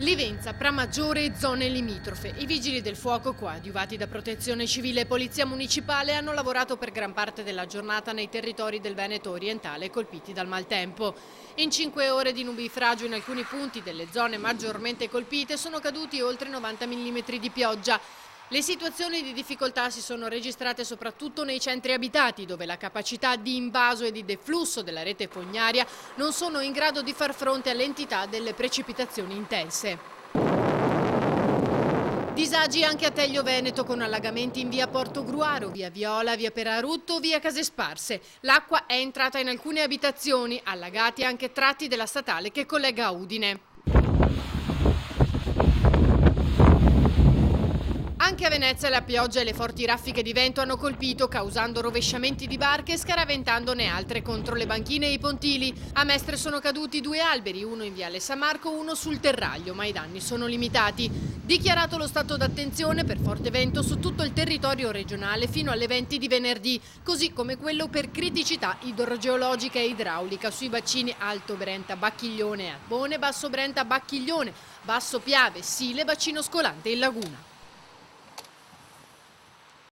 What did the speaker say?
Livenza, Pramaggiore e zone limitrofe. I vigili del fuoco, coadiuvati da Protezione Civile e Polizia Municipale, hanno lavorato per gran parte della giornata nei territori del Veneto orientale colpiti dal maltempo. In 5 ore di nubifragio in alcuni punti delle zone maggiormente colpite sono caduti oltre 90 mm di pioggia. Le situazioni di difficoltà si sono registrate soprattutto nei centri abitati, dove la capacità di invaso e di deflusso della rete fognaria non sono in grado di far fronte all'entità delle precipitazioni intense. Disagi anche a Teglio Veneto, con allagamenti in via Portogruaro, via Viola, via Perarutto, via Case Sparse. L'acqua è entrata in alcune abitazioni, allagati anche tratti della statale che collega a Udine. Anche a Venezia la pioggia e le forti raffiche di vento hanno colpito, causando rovesciamenti di barche e scaraventandone altre contro le banchine e i pontili. A Mestre sono caduti 2 alberi, uno in viale San Marco, uno sul Terraglio, ma i danni sono limitati. Dichiarato lo stato d'attenzione per forte vento su tutto il territorio regionale fino alle 20 di venerdì, così come quello per criticità idrogeologica e idraulica sui bacini Alto Brenta, Bacchiglione e Arbone, Basso Brenta, Bacchiglione, Basso Piave, Sile, Bacino Scolante e Laguna.